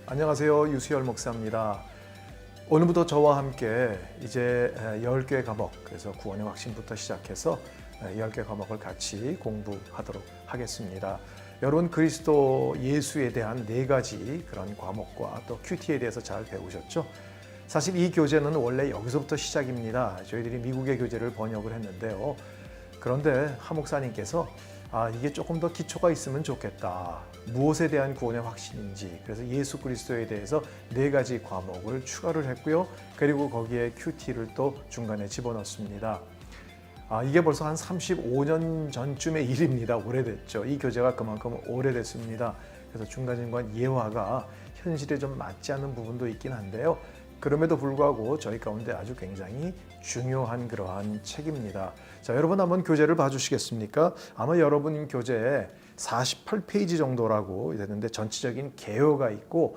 안녕하세요. 유수열 목사입니다. 오늘부터 저와 함께 이제 10개 과목, 그래서 구원의 확신부터 시작해서 10개 과목을 같이 공부하도록 하겠습니다. 여러분, 그리스도 예수에 대한 4가지 그런 과목과 또 큐티에 대해서 잘 배우셨죠? 사실 이 교재는 원래 여기서부터 시작입니다. 저희들이 미국의 교재를 번역을 했는데요. 그런데 하 목사님께서 이게 조금 더 기초가 있으면 좋겠다. 무엇에 대한 구원의 확신인지. 그래서 예수 그리스도에 대해서 4가지 과목을 추가를 했고요. 그리고 거기에 큐티를 또 중간에 집어넣습니다. 이게 벌써 한 35년 전쯤의 일입니다. 오래됐죠. 이 교재가 그만큼 오래됐습니다. 그래서 중간중간 예화가 현실에 좀 맞지 않는 부분도 있긴 한데요. 그럼에도 불구하고 저희 가운데 아주 굉장히 중요한 그러한 책입니다. 자, 여러분 한번 교재를 봐주시겠습니까? 아마 여러분 교재에 48페이지 정도라고 되는데 전체적인 개요가 있고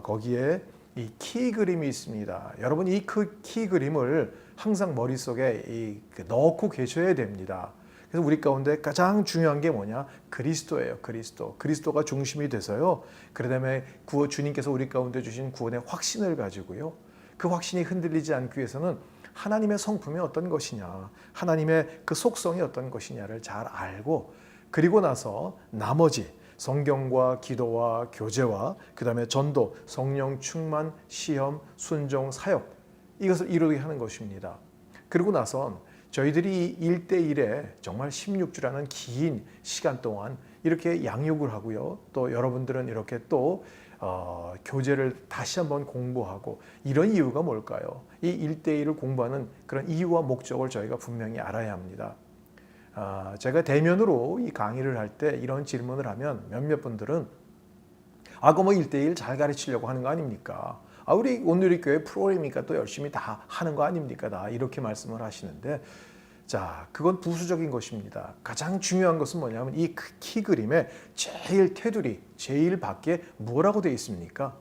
거기에 이 키 그림이 있습니다. 여러분 이 키 그림을 항상 머릿속에 넣고 계셔야 됩니다. 그래서 우리 가운데 가장 중요한 게 뭐냐? 그리스도예요. 그리스도가 중심이 돼서요. 그다음에 주님께서 우리 가운데 주신 구원의 확신을 가지고요. 그 확신이 흔들리지 않기 위해서는 하나님의 성품이 어떤 것이냐, 하나님의 그 속성이 어떤 것이냐를 잘 알고, 그리고 나서 나머지 성경과 기도와 교제와 그다음에 전도, 성령 충만, 시험, 순종, 사역, 이것을 이루게 하는 것입니다. 그리고 나선 저희들이 1대1에 정말 16주라는 긴 시간 동안 이렇게 양육을 하고요. 또 여러분들은 이렇게 또 교재를 다시 한번 공부하고, 이런 이유가 뭘까요? 이 1대1을 공부하는 그런 이유와 목적을 저희가 분명히 알아야 합니다. 제가 대면으로 이 강의를 할 때 이런 질문을 하면 몇몇 분들은 그럼 뭐 1대1 잘 가르치려고 하는 거 아닙니까? 우리 온누리교회 프로그램이니까 또 열심히 다 하는 거 아닙니까? 다 이렇게 말씀을 하시는데, 자, 그건 부수적인 것입니다. 가장 중요한 것은 뭐냐면 이 키 그림의 제일 테두리, 제일 밖에 뭐라고 되어 있습니까?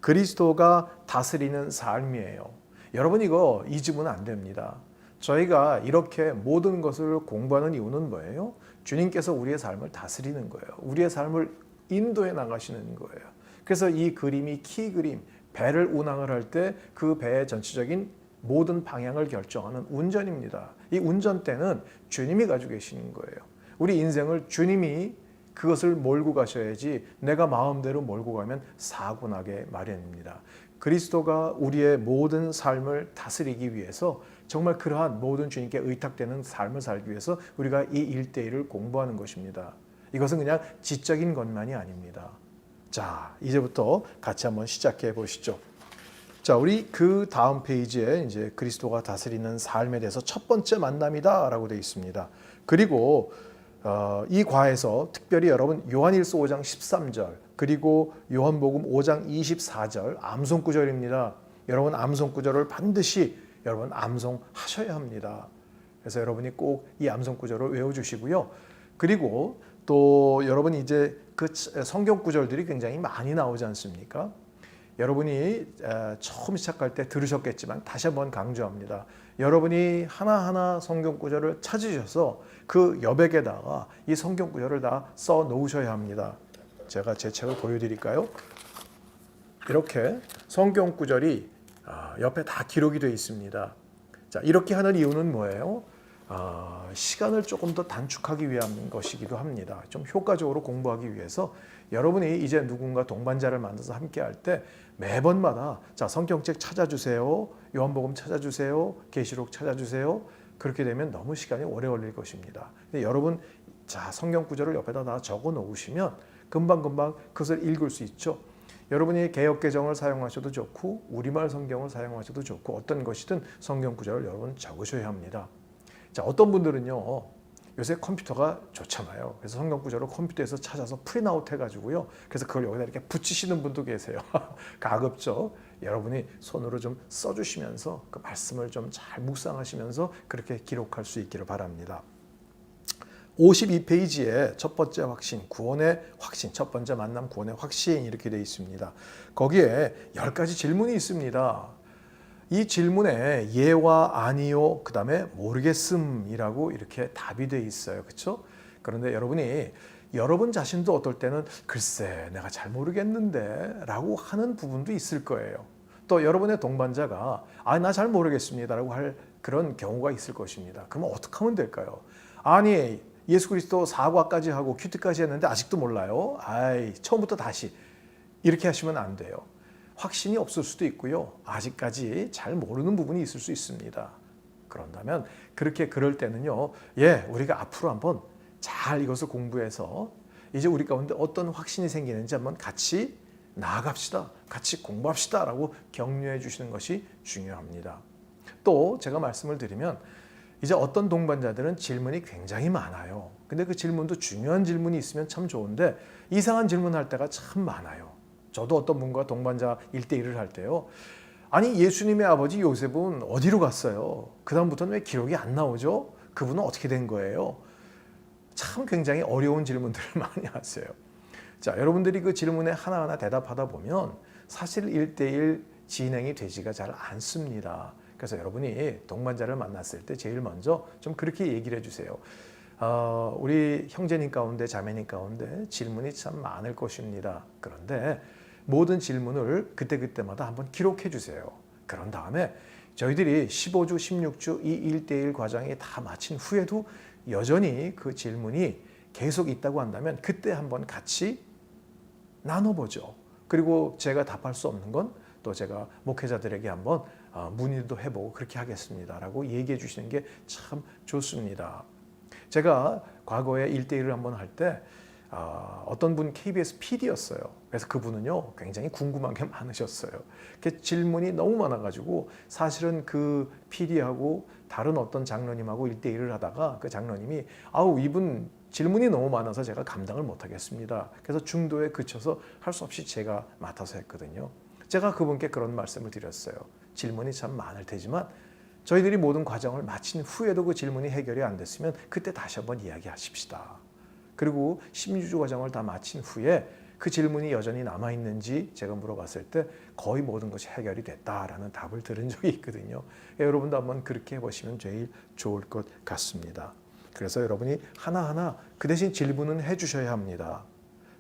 그리스도가 다스리는 삶이에요. 여러분 이거 잊으면 안 됩니다. 저희가 이렇게 모든 것을 공부하는 이유는 뭐예요? 주님께서 우리의 삶을 다스리는 거예요. 우리의 삶을 인도해 나가시는 거예요. 그래서 이 그림이 키 그림, 배를 운항을 할 때 그 배의 전체적인 모든 방향을 결정하는 운전입니다. 이 운전대는 주님이 가지고 계시는 거예요. 우리 인생을 주님이 그것을 몰고 가셔야지 내가 마음대로 몰고 가면 사고 나게 마련입니다. 그리스도가 우리의 모든 삶을 다스리기 위해서 정말 그러한 모든 주님께 의탁되는 삶을 살기 위해서 우리가 이 1대1을 공부하는 것입니다. 이것은 그냥 지적인 것만이 아닙니다. 자, 이제부터 같이 한번 시작해 보시죠. 자, 우리 그 다음 페이지에 이제 그리스도가 다스리는 삶에 대해서 첫 번째 만남이다라고 되어 있습니다. 그리고 이 과에서 특별히 여러분 요한일서 5장 13절 그리고 요한복음 5장 24절 암송 구절입니다. 여러분 암송 구절을 반드시 여러분 암송하셔야 합니다. 그래서 여러분이 꼭 이 암송 구절을 외워주시고요. 그리고 또 여러분이 이제 그 성경 구절들이 굉장히 많이 나오지 않습니까? 여러분이 처음 시작할 때 들으셨겠지만 다시 한번 강조합니다. 여러분이 하나하나 성경 구절을 찾으셔서 그 여백에다가 이 성경 구절을 다 써 놓으셔야 합니다. 제가 제 책을 보여드릴까요? 이렇게 성경 구절이 옆에 다 기록이 되어 있습니다. 자, 이렇게 하는 이유는 뭐예요? 시간을 조금 더 단축하기 위한 것이기도 합니다. 좀 효과적으로 공부하기 위해서 여러분이 이제 누군가 동반자를 만나서 함께 할 때 매번마다 자, 성경책 찾아주세요. 요한복음 찾아주세요. 계시록 찾아주세요. 그렇게 되면 너무 시간이 오래 걸릴 것입니다. 근데 여러분 자, 성경 구절을 옆에다 다 적어 놓으시면 금방금방 그것을 읽을 수 있죠. 여러분이 개역개정을 사용하셔도 좋고 우리말 성경을 사용하셔도 좋고 어떤 것이든 성경 구절을 여러분 적으셔야 합니다. 자, 어떤 분들은요, 요새 컴퓨터가 좋잖아요. 그래서 성경 구절을 컴퓨터에서 찾아서 프린아웃 해가지고요. 그래서 그걸 여기다 이렇게 붙이시는 분도 계세요. 가급적 여러분이 손으로 좀 써주시면서 그 말씀을 좀 잘 묵상하시면서 그렇게 기록할 수 있기를 바랍니다. 52페이지에 첫 번째 확신, 구원의 확신, 첫 번째 만남 구원의 확신 이렇게 되어 있습니다. 거기에 10가지 질문이 있습니다. 이 질문에 예와 아니요, 그 다음에 모르겠음이라고 이렇게 답이 되어 있어요. 그렇죠? 그런데 여러분이 여러분 자신도 어떨 때는 글쎄 내가 잘 모르겠는데 라고 하는 부분도 있을 거예요. 또 여러분의 동반자가 나 잘 모르겠습니다 라고 할 그런 경우가 있을 것입니다. 그러면 어떻게 하면 될까요? 아니 예수 그리스도 사과까지 하고 큐티까지 했는데 아직도 몰라요? 처음부터 다시 이렇게 하시면 안 돼요. 확신이 없을 수도 있고요. 아직까지 잘 모르는 부분이 있을 수 있습니다. 그런다면 그럴 때는요. 우리가 앞으로 한번 잘 이것을 공부해서 이제 우리 가운데 어떤 확신이 생기는지 한번 같이 나아갑시다. 같이 공부합시다. 라고 격려해 주시는 것이 중요합니다. 또 제가 말씀을 드리면 이제 어떤 동반자들은 질문이 굉장히 많아요. 근데 그 질문도 중요한 질문이 있으면 참 좋은데 이상한 질문할 때가 참 많아요. 저도 어떤 분과 동반자 1대1을 할 때요. 아니 예수님의 아버지 요셉은 어디로 갔어요? 그 다음부터는 왜 기록이 안 나오죠? 그분은 어떻게 된 거예요? 참 굉장히 어려운 질문들을 많이 하세요. 자, 여러분들이 그 질문에 하나하나 대답하다 보면 사실 1대1 진행이 되지가 잘 않습니다. 그래서 여러분이 동반자를 만났을 때 제일 먼저 좀 그렇게 얘기를 해주세요. 우리 형제님 가운데 자매님 가운데 질문이 참 많을 것입니다. 그런데 모든 질문을 그때그때마다 한번 기록해 주세요. 그런 다음에 저희들이 15주, 16주 이 1대1 과정이 다 마친 후에도 여전히 그 질문이 계속 있다고 한다면 그때 한번 같이 나눠보죠. 그리고 제가 답할 수 없는 건 또 제가 목회자들에게 한번 문의도 해보고 그렇게 하겠습니다. 라고 얘기해 주시는 게 참 좋습니다. 제가 과거에 1대1을 한번 할 때 어떤 분 KBS PD였어요. 그래서 그분은요 굉장히 궁금한 게 많으셨어요. 질문이 너무 많아가지고 사실은 그 PD하고 다른 어떤 장로님하고 1대1을 하다가 그 장로님이 이분 질문이 너무 많아서 제가 감당을 못하겠습니다. 그래서 중도에 그쳐서 할 수 없이 제가 맡아서 했거든요. 제가 그분께 그런 말씀을 드렸어요. 질문이 참 많을 테지만 저희들이 모든 과정을 마친 후에도 그 질문이 해결이 안 됐으면 그때 다시 한번 이야기하십시다. 그리고 16주 과정을 다 마친 후에 그 질문이 여전히 남아있는지 제가 물어봤을 때 거의 모든 것이 해결이 됐다라는 답을 들은 적이 있거든요. 여러분도 한번 그렇게 해보시면 제일 좋을 것 같습니다. 그래서 여러분이 하나하나 그 대신 질문은 해주셔야 합니다.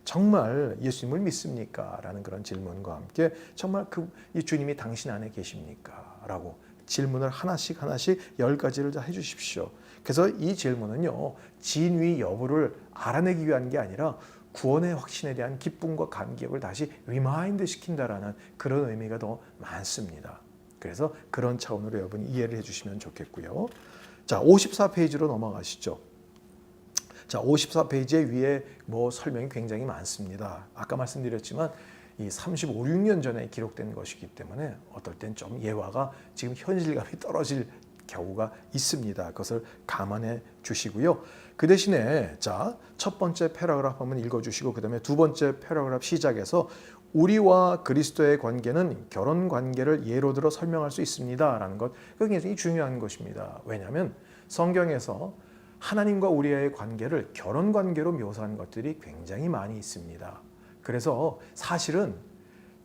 정말 예수님을 믿습니까? 라는 그런 질문과 함께 정말 이 주님이 당신 안에 계십니까? 라고 질문을 하나씩 10가지를 다 해주십시오. 그래서 이 질문은요, 진위 여부를 알아내기 위한 게 아니라 구원의 확신에 대한 기쁨과 감격을 다시 리마인드 시킨다라는 그런 의미가 더 많습니다. 그래서 그런 차원으로 여러분이 이해를 해주시면 좋겠고요. 자, 54페이지로 넘어가시죠. 자, 54페이지에 위에 설명이 굉장히 많습니다. 아까 말씀드렸지만 이 35, 6년 전에 기록된 것이기 때문에 어떨 땐 좀 예화가 지금 현실감이 떨어질 경우가 있습니다. 그것을 감안해 주시고요. 그 대신에 첫 번째 패러그래프 한번 읽어주시고 그 다음에 두 번째 패러그래프 시작해서 우리와 그리스도의 관계는 결혼 관계를 예로 들어 설명할 수 있습니다. 라는 것, 그게 굉장히 중요한 것입니다. 왜냐하면 성경에서 하나님과 우리의 관계를 결혼 관계로 묘사한 것들이 굉장히 많이 있습니다. 그래서 사실은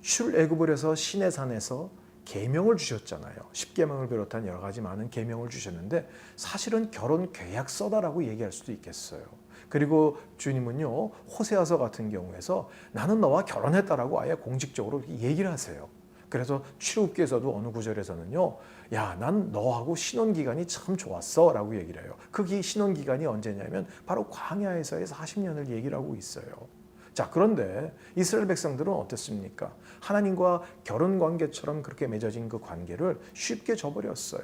출애굽을 해서 시내산에서 계명을 주셨잖아요. 10계명을 비롯한 여러 가지 많은 계명을 주셨는데 사실은 결혼 계약서다라고 얘기할 수도 있겠어요. 그리고 주님은요, 호세아서 같은 경우에서 나는 너와 결혼했다라고 아예 공식적으로 얘기를 하세요. 그래서 출애굽기에서도 어느 구절에서는요, 난 너하고 신혼기간이 참 좋았어 라고 얘기를 해요. 그 신혼기간이 언제냐면 바로 광야에서의 40년을 얘기를 하고 있어요. 자, 그런데 이스라엘 백성들은 어땠습니까? 하나님과 결혼 관계처럼 그렇게 맺어진 그 관계를 쉽게 저버렸어요.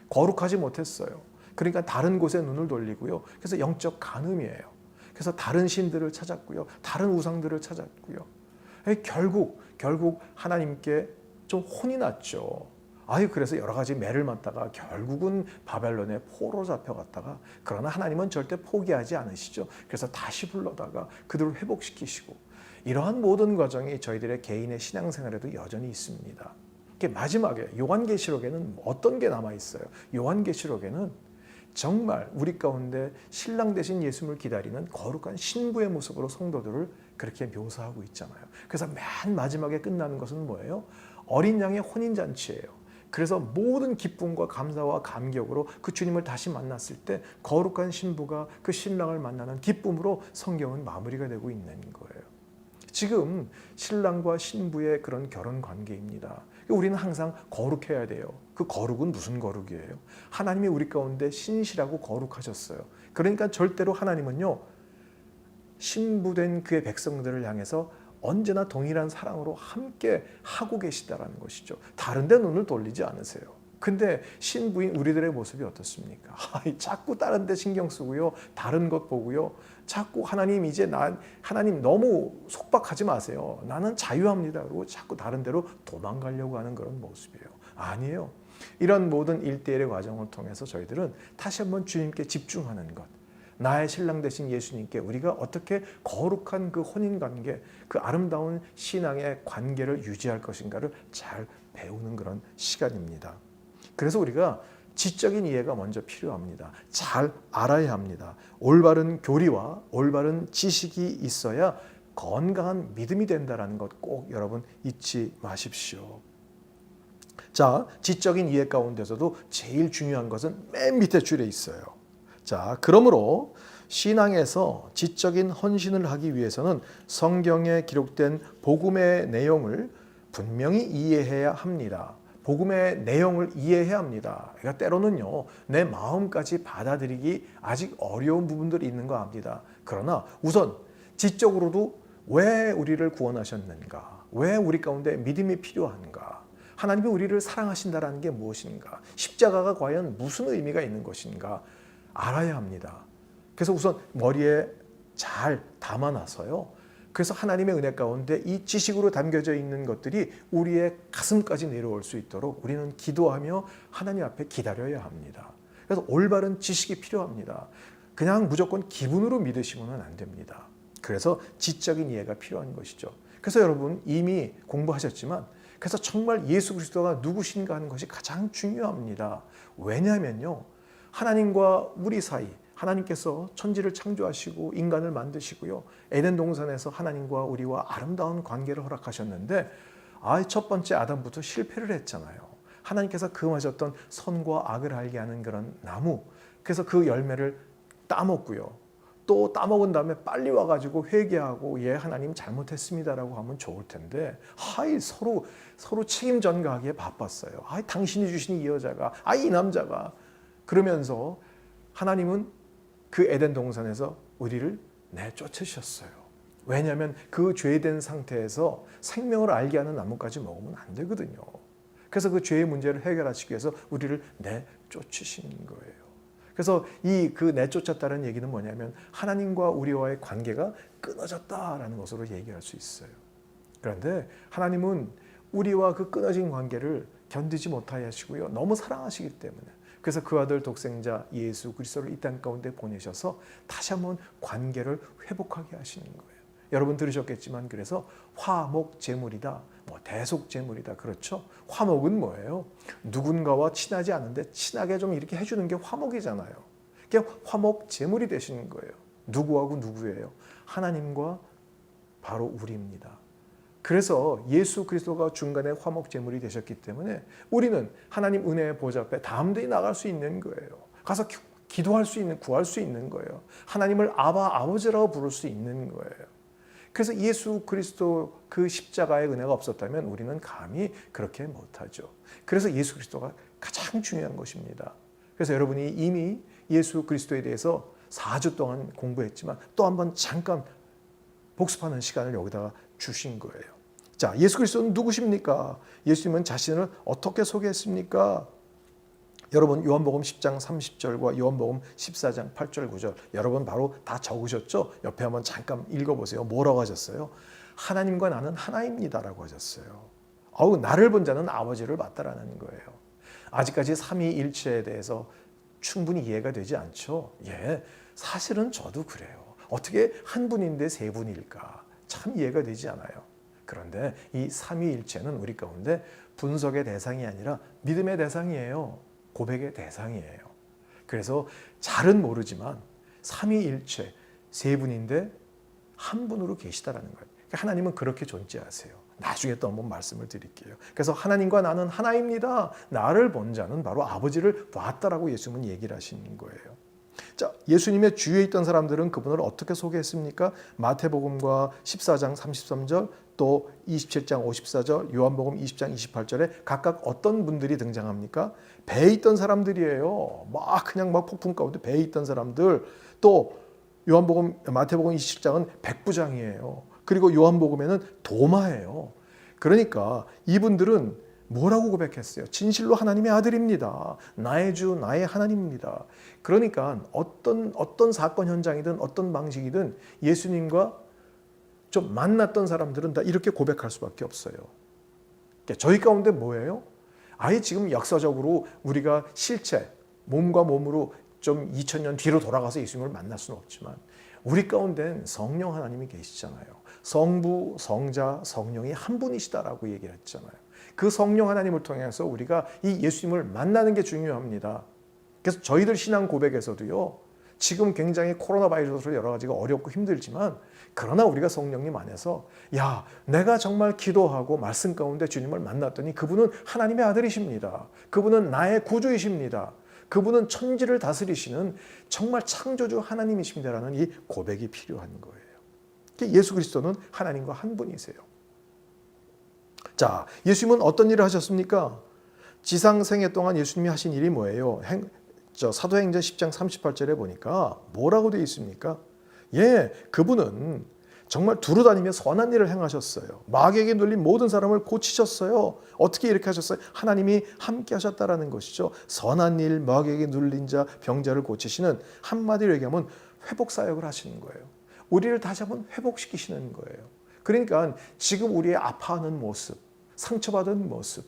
거룩하지 못했어요. 그러니까 다른 곳에 눈을 돌리고요. 그래서 영적 간음이에요. 그래서 다른 신들을 찾았고요. 다른 우상들을 찾았고요. 결국 하나님께 좀 혼이 났죠. 그래서 여러 가지 매를 맞다가 결국은 바벨론에 포로 잡혀갔다가 그러나 하나님은 절대 포기하지 않으시죠. 그래서 다시 불러다가 그들을 회복시키시고 이러한 모든 과정이 저희들의 개인의 신앙생활에도 여전히 있습니다. 마지막에 요한계시록에는 어떤 게 남아있어요? 요한계시록에는 정말 우리 가운데 신랑 되신 예수님을 기다리는 거룩한 신부의 모습으로 성도들을 그렇게 묘사하고 있잖아요. 그래서 맨 마지막에 끝나는 것은 뭐예요? 어린 양의 혼인잔치예요. 그래서 모든 기쁨과 감사와 감격으로 그 주님을 다시 만났을 때 거룩한 신부가 그 신랑을 만나는 기쁨으로 성경은 마무리가 되고 있는 거예요. 지금 신랑과 신부의 그런 결혼 관계입니다. 우리는 항상 거룩해야 돼요. 그 거룩은 무슨 거룩이에요? 하나님이 우리 가운데 신실하고 거룩하셨어요. 그러니까 절대로 하나님은요, 신부된 그의 백성들을 향해서 언제나 동일한 사랑으로 함께 하고 계시다라는 것이죠. 다른 데 눈을 돌리지 않으세요. 근데 신부인 우리들의 모습이 어떻습니까? 자꾸 다른 데 신경 쓰고요. 다른 것 보고요. 자꾸 하나님 이제 하나님 너무 속박하지 마세요. 나는 자유합니다. 그리고 자꾸 다른 데로 도망가려고 하는 그런 모습이에요. 아니에요. 이런 모든 일대일의 과정을 통해서 저희들은 다시 한번 주님께 집중하는 것. 나의 신랑 되신 예수님께 우리가 어떻게 거룩한 그 혼인관계, 그 아름다운 신앙의 관계를 유지할 것인가를 잘 배우는 그런 시간입니다. 그래서 우리가 지적인 이해가 먼저 필요합니다. 잘 알아야 합니다. 올바른 교리와 올바른 지식이 있어야 건강한 믿음이 된다는 것 꼭 여러분 잊지 마십시오. 자, 지적인 이해 가운데서도 제일 중요한 것은 맨 밑에 줄에 있어요. 자, 그러므로 신앙에서 지적인 헌신을 하기 위해서는 성경에 기록된 복음의 내용을 분명히 이해해야 합니다. 복음의 내용을 이해해야 합니다. 그러니까 때로는요, 내 마음까지 받아들이기 아직 어려운 부분들이 있는 거 압니다. 그러나 우선 지적으로도 왜 우리를 구원하셨는가? 왜 우리 가운데 믿음이 필요한가? 하나님이 우리를 사랑하신다는 게 무엇인가? 십자가가 과연 무슨 의미가 있는 것인가? 알아야 합니다. 그래서 우선 머리에 잘 담아놔서요. 그래서 하나님의 은혜 가운데 이 지식으로 담겨져 있는 것들이 우리의 가슴까지 내려올 수 있도록 우리는 기도하며 하나님 앞에 기다려야 합니다. 그래서 올바른 지식이 필요합니다. 그냥 무조건 기분으로 믿으시면 안 됩니다. 그래서 지적인 이해가 필요한 것이죠. 그래서 여러분 이미 공부하셨지만 그래서 정말 예수 그리스도가 누구신가 하는 것이 가장 중요합니다. 왜냐하면요, 하나님과 우리 사이, 하나님께서 천지를 창조하시고 인간을 만드시고요, 에덴 동산에서 하나님과 우리와 아름다운 관계를 허락하셨는데 첫 번째 아담부터 실패를 했잖아요. 하나님께서 금하셨던 선과 악을 알게 하는 그런 나무, 그래서 그 열매를 따먹고요, 또 따먹은 다음에 빨리 와가지고 회개하고 하나님 잘못했습니다라고 하면 좋을 텐데 서로 책임 전가하기에 바빴어요. 당신이 주신 이 여자가, 이 남자가, 그러면서 하나님은 그 에덴 동산에서 우리를 내쫓으셨어요. 왜냐하면 그 죄된 상태에서 생명을 알게 하는 나무까지 먹으면 안 되거든요. 그래서 그 죄의 문제를 해결하시기 위해서 우리를 내쫓으신 거예요. 그래서 그 내쫓았다는 얘기는 뭐냐면 하나님과 우리와의 관계가 끊어졌다라는 것으로 얘기할 수 있어요. 그런데 하나님은 우리와 그 끊어진 관계를 견디지 못하게 하시고요, 너무 사랑하시기 때문에, 그래서 그 아들 독생자 예수 그리스도를 이 땅 가운데 보내셔서 다시 한번 관계를 회복하게 하시는 거예요. 여러분 들으셨겠지만 그래서 화목 제물이다, 대속 제물이다, 그렇죠? 화목은 뭐예요? 누군가와 친하지 않은데 친하게 좀 이렇게 해주는 게 화목이잖아요. 그게 화목 제물이 되시는 거예요. 누구하고 누구예요? 하나님과 바로 우리입니다. 그래서 예수 그리스도가 중간에 화목 제물이 되셨기 때문에 우리는 하나님 은혜의 보좌 앞에 담대히 나갈 수 있는 거예요. 가서 기도할 수 있는, 구할 수 있는 거예요. 하나님을 아버지라고 부를 수 있는 거예요. 그래서 예수 그리스도 그 십자가의 은혜가 없었다면 우리는 감히 그렇게 못하죠. 그래서 예수 그리스도가 가장 중요한 것입니다. 그래서 여러분이 이미 예수 그리스도에 대해서 4주 동안 공부했지만 또 한번 잠깐 복습하는 시간을 여기다가 주신 거예요. 자, 예수 그리스도는 누구십니까? 예수님은 자신을 어떻게 소개했습니까? 여러분 요한복음 10장 30절과 요한복음 14장 8절 9절 여러분 바로 다 적으셨죠? 옆에 한번 잠깐 읽어보세요. 뭐라고 하셨어요? 하나님과 나는 하나입니다라고 하셨어요. 나를 본 자는 아버지를 봤다라는 거예요. 아직까지 삼위일체에 대해서 충분히 이해가 되지 않죠? 사실은 저도 그래요. 어떻게 한 분인데 세 분일까? 참 이해가 되지 않아요. 그런데 이 삼위일체는 우리 가운데 분석의 대상이 아니라 믿음의 대상이에요. 고백의 대상이에요. 그래서 잘은 모르지만 삼위일체 세 분인데 한 분으로 계시다라는 거예요. 하나님은 그렇게 존재하세요. 나중에 또 한번 말씀을 드릴게요. 그래서 하나님과 나는 하나입니다. 나를 본 자는 바로 아버지를 봤다라고 예수님은 얘기를 하시는 거예요. 자, 예수님의 주위에 있던 사람들은 그분을 어떻게 소개했습니까? 마태복음과 14장 33절, 또 27장 54절, 요한복음 20장 28절에 각각 어떤 분들이 등장합니까? 배에 있던 사람들이에요. 그냥 폭풍 가운데 배에 있던 사람들. 또 마태복음 27장은 백부장이에요. 그리고 요한복음에는 도마예요. 그러니까 이분들은 뭐라고 고백했어요? 진실로 하나님의 아들입니다. 나의 주, 나의 하나님입니다. 그러니까 어떤 사건 현장이든 어떤 방식이든 예수님과 좀 만났던 사람들은 다 이렇게 고백할 수밖에 없어요. 그러니까 저희 가운데 뭐예요? 아예 지금 역사적으로 우리가 실체, 몸과 몸으로 좀 2000년 뒤로 돌아가서 예수님을 만날 수는 없지만 우리 가운데는 성령 하나님이 계시잖아요. 성부, 성자, 성령이 한 분이시다라고 얘기를 했잖아요. 그 성령 하나님을 통해서 우리가 이 예수님을 만나는 게 중요합니다. 그래서 저희들 신앙 고백에서도요, 지금 굉장히 코로나 바이러스로 여러 가지가 어렵고 힘들지만 그러나 우리가 성령님 안에서 내가 정말 기도하고 말씀 가운데 주님을 만났더니 그분은 하나님의 아들이십니다. 그분은 나의 구주이십니다. 그분은 천지를 다스리시는 정말 창조주 하나님이십니다라는 이 고백이 필요한 거예요. 예수 그리스도는 하나님과 한 분이세요. 자, 예수님은 어떤 일을 하셨습니까? 지상 생애 동안 예수님이 하신 일이 뭐예요? 사도행전 10장 38절에 보니까 뭐라고 되어 있습니까? 그분은 정말 두루다니며 선한 일을 행하셨어요. 마귀에게 눌린 모든 사람을 고치셨어요. 어떻게 이렇게 하셨어요? 하나님이 함께 하셨다라는 것이죠. 선한 일, 마귀에게 눌린 자, 병자를 고치시는, 한마디로 얘기하면 회복 사역을 하시는 거예요. 우리를 다시 한번 회복시키시는 거예요. 그러니까 지금 우리의 아파하는 모습, 상처받은 모습,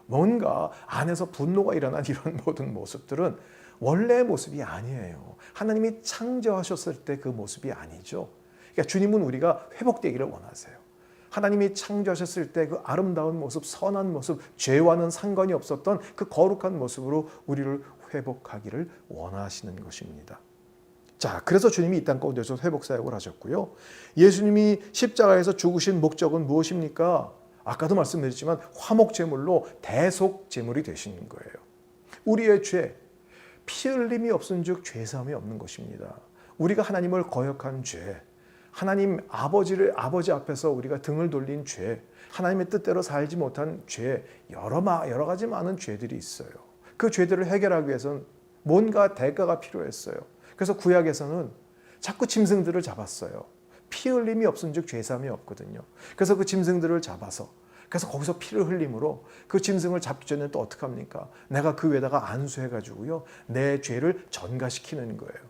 뭔가 안에서 분노가 일어난 이런 모든 모습들은 원래의 모습이 아니에요. 하나님이 창조하셨을 때 그 모습이 아니죠. 그러니까 주님은 우리가 회복되기를 원하세요. 하나님이 창조하셨을 때 그 아름다운 모습, 선한 모습, 죄와는 상관이 없었던 그 거룩한 모습으로 우리를 회복하기를 원하시는 것입니다. 자, 그래서 주님이 이 땅 가운데서 회복 사역을 하셨고요. 예수님이 십자가에서 죽으신 목적은 무엇입니까? 아까도 말씀드렸지만 화목제물로 대속제물이 되시는 거예요. 우리의 죄, 피 흘림이 없은즉 죄사함이 없는 것입니다. 우리가 하나님을 거역한 죄, 하나님 아버지 앞에서 우리가 등을 돌린 죄, 하나님의 뜻대로 살지 못한 죄, 여러 가지 많은 죄들이 있어요. 그 죄들을 해결하기 위해서는 뭔가 대가가 필요했어요. 그래서 구약에서는 자꾸 짐승들을 잡았어요. 피 흘림이 없은즉 죄사함이 없거든요. 그래서 그 짐승들을 잡아서, 그래서 거기서 피를 흘림으로 그 짐승을 잡기 전에 또 어떻게 합니까? 내가 그 위에다가 안수해가지고요, 내 죄를 전가시키는 거예요.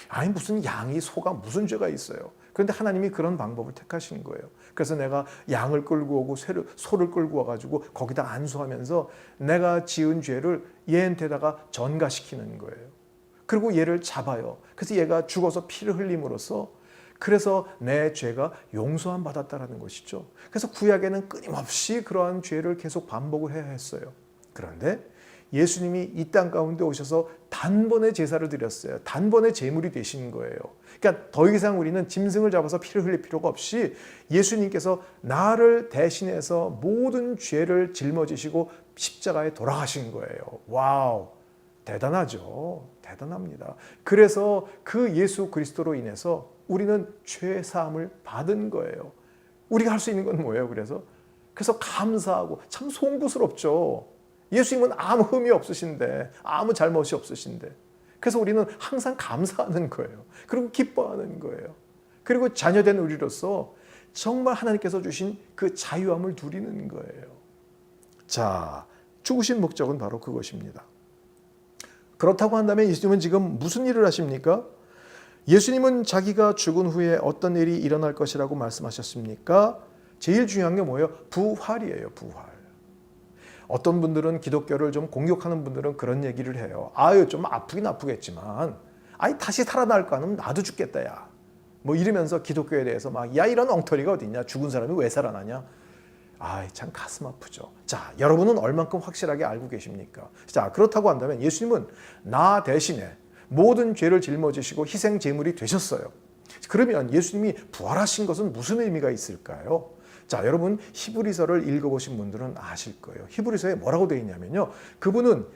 아니 무슨 양이 소가 무슨 죄가 있어요. 그런데 하나님이 그런 방법을 택하신 거예요. 그래서 내가 양을 끌고 오고 소를 끌고 와가지고 거기다 안수하면서 내가 지은 죄를 얘한테다가 전가시키는 거예요. 그리고 얘를 잡아요. 그래서 얘가 죽어서 피를 흘림으로써 그래서 내 죄가 용서함 받았다라는 것이죠. 그래서 구약에는 끊임없이 그러한 죄를 계속 반복을 해야 했어요. 그런데 예수님이 이 땅 가운데 오셔서 단번에 제사를 드렸어요. 단번에 제물이 되신 거예요. 그러니까 더 이상 우리는 짐승을 잡아서 피를 흘릴 필요가 없이 예수님께서 나를 대신해서 모든 죄를 짊어지시고 십자가에 돌아가신 거예요. 와우, 대단하죠. 대단합니다. 그래서 그 예수 그리스도로 인해서 우리는 죄 사함을 받은 거예요. 우리가 할 수 있는 건 뭐예요? 그래서 감사하고 참 송구스럽죠. 예수님은 아무 흠이 없으신데, 아무 잘못이 없으신데, 그래서 우리는 항상 감사하는 거예요. 그리고 기뻐하는 거예요. 그리고 자녀된 우리로서 정말 하나님께서 주신 그 자유함을 누리는 거예요. 자, 죽으신 목적은 바로 그것입니다. 그렇다고 한다면 예수님은 지금 무슨 일을 하십니까? 예수님은 자기가 죽은 후에 어떤 일이 일어날 것이라고 말씀하셨습니까? 제일 중요한 게 뭐예요? 부활이에요. 부활. 어떤 분들은 기독교를 좀 공격하는 분들은 그런 얘기를 해요. 좀 아프긴 아프겠지만 다시 살아날 거 아니면 나도 죽겠다 야. 뭐 이러면서 기독교에 대해서 이런 엉터리가 어딨냐. 죽은 사람이 왜 살아나냐. 참 가슴 아프죠. 자, 여러분은 얼만큼 확실하게 알고 계십니까? 자, 그렇다고 한다면 예수님은 나 대신에 모든 죄를 짊어지시고 희생 제물이 되셨어요. 그러면 예수님이 부활하신 것은 무슨 의미가 있을까요? 자, 여러분 히브리서를 읽어보신 분들은 아실 거예요. 히브리서에 뭐라고 되어 있냐면요. 그분은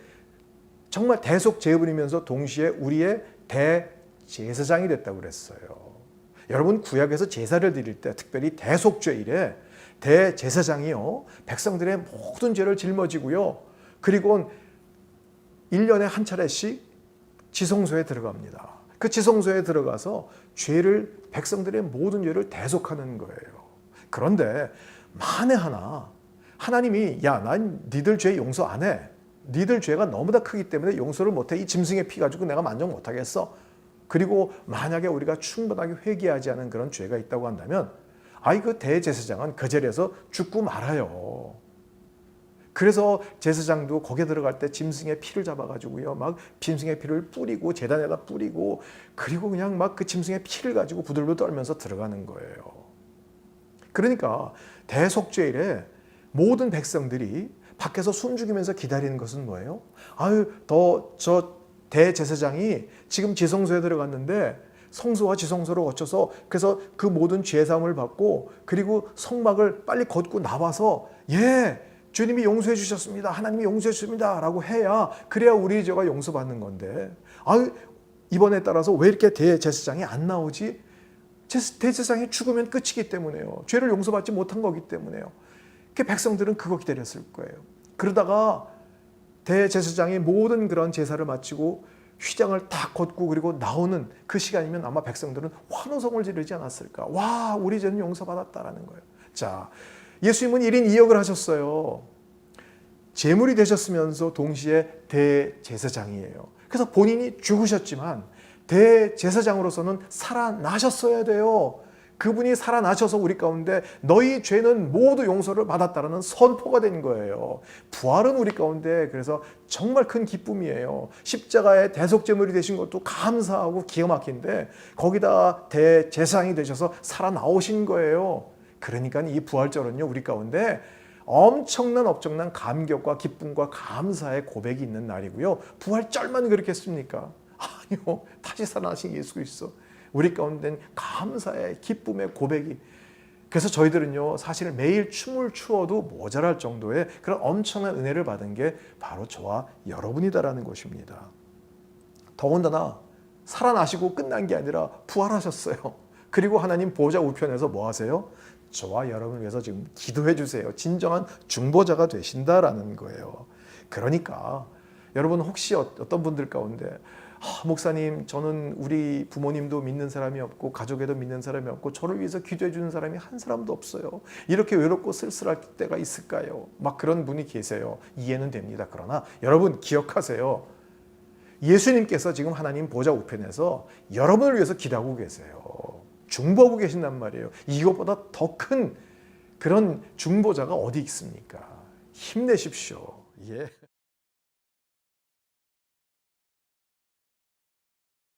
정말 대속제물이면서 동시에 우리의 대제사장이 됐다고 그랬어요. 여러분 구약에서 제사를 드릴 때 특별히 대속죄일에 대제사장이요. 백성들의 모든 죄를 짊어지고요. 그리고 1년에 한 차례씩 지성소에 들어갑니다. 그 지성소에 들어가서 백성들의 모든 죄를 대속하는 거예요. 그런데 만에 하나 하나님이 난 니들 죄 용서 안 해. 니들 죄가 너무 다 크기 때문에 용서를 못해. 이 짐승의 피 가지고 내가 만족 못하겠어. 그리고 만약에 우리가 충분하게 회개하지 않은 그런 죄가 있다고 한다면 그 대제사장은 그 자리에서 죽고 말아요. 그래서 제사장도 거기에 들어갈 때 짐승의 피를 잡아가지고요, 막 짐승의 피를 뿌리고 제단에다 뿌리고 그리고 그냥 막 그 짐승의 피를 가지고 부들부들 떨면서 들어가는 거예요. 그러니까 대속죄일에 모든 백성들이 밖에서 숨죽이면서 기다리는 것은 뭐예요? 저 대제사장이 지금 지성소에 들어갔는데 성소와 지성소를 거쳐서 그래서 그 모든 죄사함을 받고 그리고 성막을 빨리 걷고 나와서 주님이 용서해 주셨습니다. 하나님이 용서해 주십니다. 라고 해야 그래야 우리 죄가 용서받는 건데 이번에 따라서 왜 이렇게 대제사장이 안 나오지? 대제사장이 죽으면 끝이기 때문에요. 죄를 용서받지 못한 거기 때문에요. 백성들은 그거 기다렸을 거예요. 그러다가 대제사장이 모든 그런 제사를 마치고 휘장을 딱 걷고 그리고 나오는 그 시간이면 아마 백성들은 환호성을 지르지 않았을까. 와, 우리 죄는 용서받았다라는 거예요. 자, 예수님은 1인 2역을 하셨어요. 제물이 되셨으면서 동시에 대제사장이에요. 그래서 본인이 죽으셨지만 대제사장으로서는 살아나셨어야 돼요. 그분이 살아나셔서 우리 가운데 너희 죄는 모두 용서를 받았다라는 선포가 된 거예요. 부활은 우리 가운데 그래서 정말 큰 기쁨이에요. 십자가의 대속제물이 되신 것도 감사하고 기가 막힌데 거기다 대제사장이 되셔서 살아나오신 거예요. 그러니까 이 부활절은요, 우리 가운데 엄청난 감격과 기쁨과 감사의 고백이 있는 날이고요. 부활절만 그렇겠습니까? 아니요. 다시 살아나신 예수 그리스도. 우리 가운데는 감사의 기쁨의 고백이. 그래서 저희들은요, 사실 매일 춤을 추어도 모자랄 정도의 그런 엄청난 은혜를 받은 게 바로 저와 여러분이다라는 것입니다. 더군다나 살아나시고 끝난 게 아니라 부활하셨어요. 그리고 하나님 보좌 우편에서 뭐 하세요? 저와 여러분을 위해서 지금 기도해 주세요. 진정한 중보자가 되신다라는 거예요. 그러니까 여러분 혹시 어떤 분들 가운데 목사님, 저는 우리 부모님도 믿는 사람이 없고 가족에도 믿는 사람이 없고 저를 위해서 기도해 주는 사람이 한 사람도 없어요. 이렇게 외롭고 쓸쓸할 때가 있을까요? 막 그런 분이 계세요. 이해는 됩니다. 그러나 여러분 기억하세요. 예수님께서 지금 하나님 보좌 우편에서 여러분을 위해서 기도하고 계세요. 중보하고 계신단 말이에요. 이것보다 더 큰 그런 중보자가 어디 있습니까? 힘내십시오. 예.